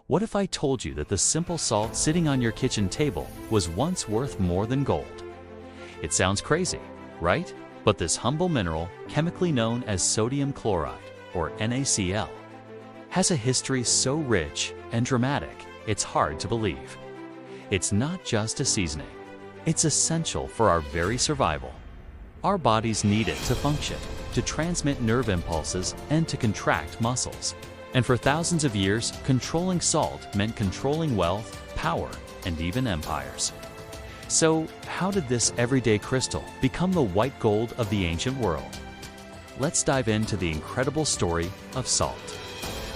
What if I told you that the simple salt sitting on your kitchen table was once worth more than gold? It sounds crazy, right? But this humble mineral, chemically known as sodium chloride, or NaCl, has a history so rich and dramatic, it's hard to believe. It's not just a seasoning. It's essential for our very survival. Our bodies need it to function, to transmit nerve impulses, and to contract muscles. And for thousands of years, controlling salt meant controlling wealth, power, and even empires. So, how did this everyday crystal become the white gold of the ancient world? Let's dive into the incredible story of salt.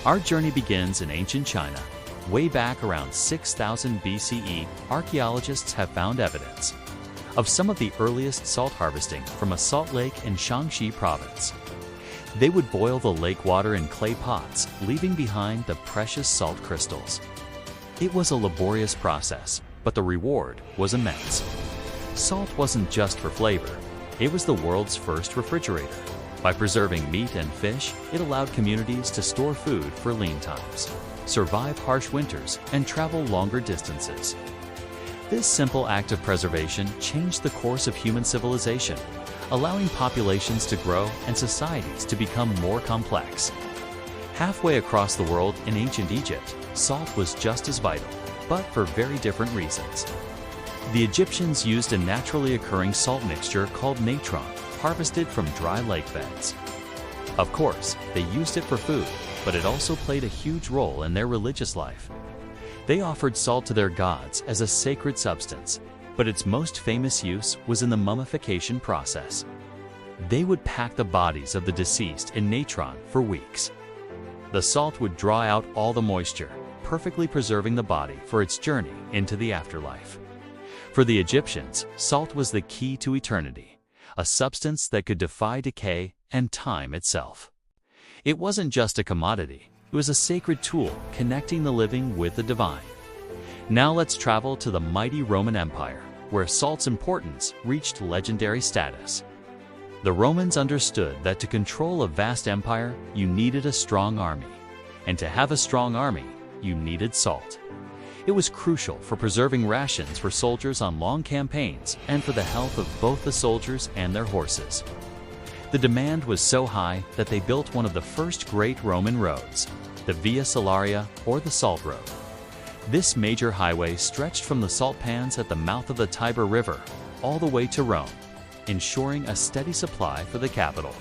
Our journey begins in ancient China. Way back around 6000 BCE, archaeologists have found evidence of some of the earliest salt harvesting from a salt lake in Shaanxi province. They would boil the lake water in clay pots, leaving behind the precious salt crystals. It was a laborious process, but the reward was immense. Salt wasn't just for flavor, it was the world's first refrigerator. By preserving meat and fish, it allowed communities to store food for lean times, survive harsh winters, and travel longer distances. This simple act of preservation changed the course of human civilization, allowing populations to grow and societies to become more complex. Halfway across the world in ancient Egypt, salt was just as vital, but for very different reasons. The Egyptians used a naturally occurring salt mixture called natron, harvested from dry lake beds. Of course, they used it for food, but it also played a huge role in their religious life. They offered salt to their gods as a sacred substance, but its most famous use was in the mummification process. They would pack the bodies of the deceased in natron for weeks. The salt would draw out all the moisture, perfectly preserving the body for its journey into the afterlife. For the Egyptians, salt was the key to eternity, a substance that could defy decay and time itself. It wasn't just a commodity, it was a sacred tool connecting the living with the divine. Now let's travel to the mighty Roman Empire, where salt's importance reached legendary status. The Romans understood that to control a vast empire, you needed a strong army. And to have a strong army, you needed salt. It was crucial for preserving rations for soldiers on long campaigns and for the health of both the soldiers and their horses. The demand was so high that they built one of the first great Roman roads, the Via Salaria, or the Salt Road. This major highway stretched from the salt pans at the mouth of the Tiber River all the way to Rome, ensuring a steady supply for the capital.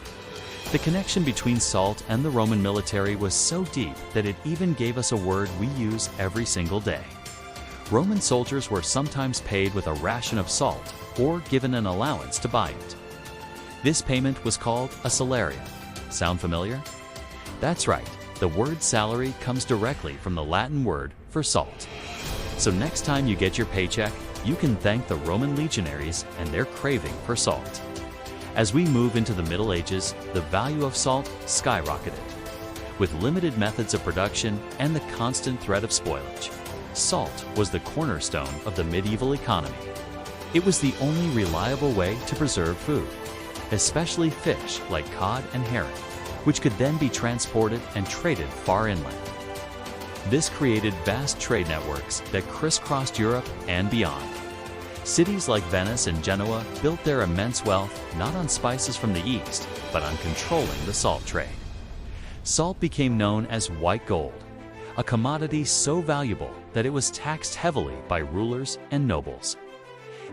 The connection between salt and the Roman military was so deep that it even gave us a word we use every single day. Roman soldiers were sometimes paid with a ration of salt or given an allowance to buy it. This payment was called a salarium. Sound familiar? That's right, the word salary comes directly from the Latin word for salt. So next time you get your paycheck, you can thank the Roman legionaries and their craving for salt. As we move into the Middle Ages, the value of salt skyrocketed. With limited methods of production and the constant threat of spoilage, salt was the cornerstone of the medieval economy. It was the only reliable way to preserve food, especially fish like cod and herring, which could then be transported and traded far inland. This created vast trade networks that crisscrossed Europe and beyond. Cities like Venice and Genoa built their immense wealth not on spices from the East, but on controlling the salt trade. Salt became known as white gold, a commodity so valuable that it was taxed heavily by rulers and nobles.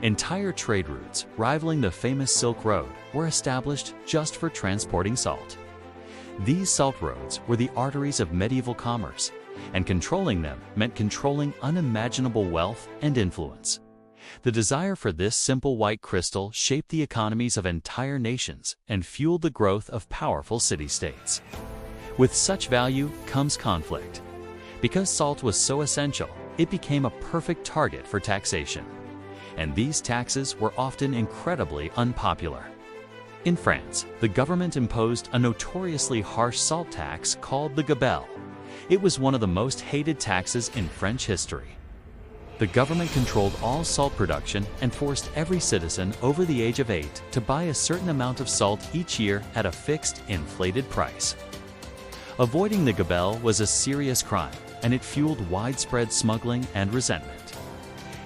Entire trade routes, rivaling the famous Silk Road, were established just for transporting salt. These salt roads were the arteries of medieval commerce, and controlling them meant controlling unimaginable wealth and influence. The desire for this simple white crystal shaped the economies of entire nations and fueled the growth of powerful city-states. With such value comes conflict. Because salt was so essential, it became a perfect target for taxation. And these taxes were often incredibly unpopular. In France, the government imposed a notoriously harsh salt tax called the gabelle. It was one of the most hated taxes in French history. The government controlled all salt production and forced every citizen over the age of 8 to buy a certain amount of salt each year at a fixed, inflated price. Avoiding the gabelle was a serious crime, and it fueled widespread smuggling and resentment.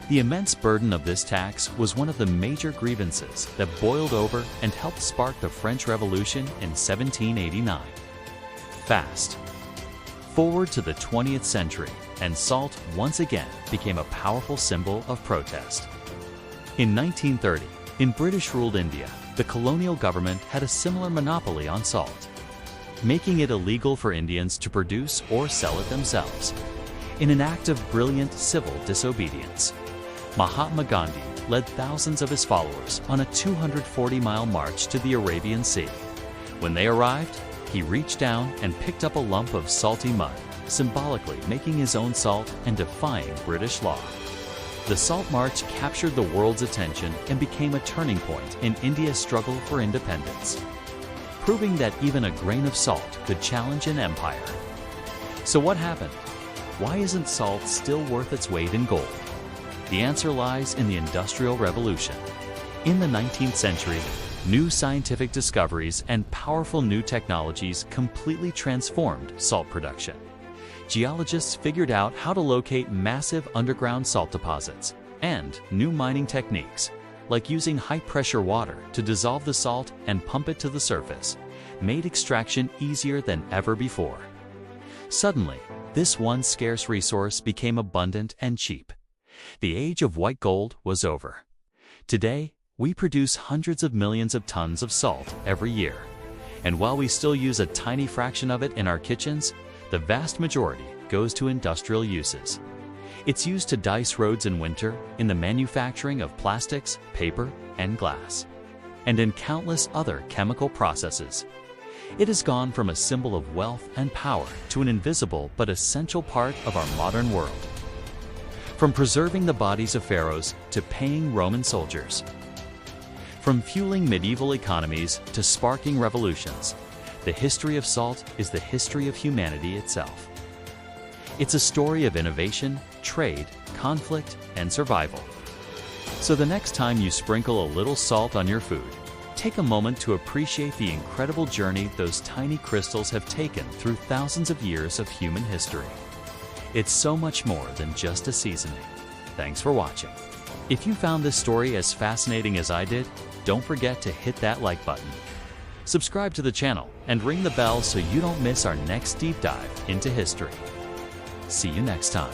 The immense burden of this tax was one of the major grievances that boiled over and helped spark the French Revolution in 1789. Fast forward to the 20th century, and salt once again became a powerful symbol of protest. In 1930, in British-ruled India, the colonial government had a similar monopoly on salt, making it illegal for Indians to produce or sell it themselves. In an act of brilliant civil disobedience, Mahatma Gandhi led thousands of his followers on a 240-mile march to the Arabian Sea. When they arrived, he reached down and picked up a lump of salty mud, symbolically making his own salt and defying British law. The Salt March captured the world's attention and became a turning point in India's struggle for independence, proving that even a grain of salt could challenge an empire. So what happened? Why isn't salt still worth its weight in gold? The answer lies in the Industrial Revolution. In the 19th century, new scientific discoveries and powerful new technologies completely transformed salt production. Geologists figured out how to locate massive underground salt deposits, and new mining techniques, like using high-pressure water to dissolve the salt and pump it to the surface, made extraction easier than ever before. Suddenly, this once scarce resource became abundant and cheap. The age of white gold was over. Today, we produce hundreds of millions of tons of salt every year. And while we still use a tiny fraction of it in our kitchens, the vast majority goes to industrial uses. It's used to dice roads in winter, in the manufacturing of plastics, paper, and glass, and in countless other chemical processes. It has gone from a symbol of wealth and power to an invisible but essential part of our modern world. From preserving the bodies of pharaohs to paying Roman soldiers. From fueling medieval economies to sparking revolutions, the history of salt is the history of humanity itself. It's a story of innovation, trade, conflict, and survival. So the next time you sprinkle a little salt on your food, take a moment to appreciate the incredible journey those tiny crystals have taken through thousands of years of human history. It's so much more than just a seasoning. Thanks for watching. If you found this story as fascinating as I did, don't forget to hit that like button. Subscribe to the channel and ring the bell so you don't miss our next deep dive into history. See you next time.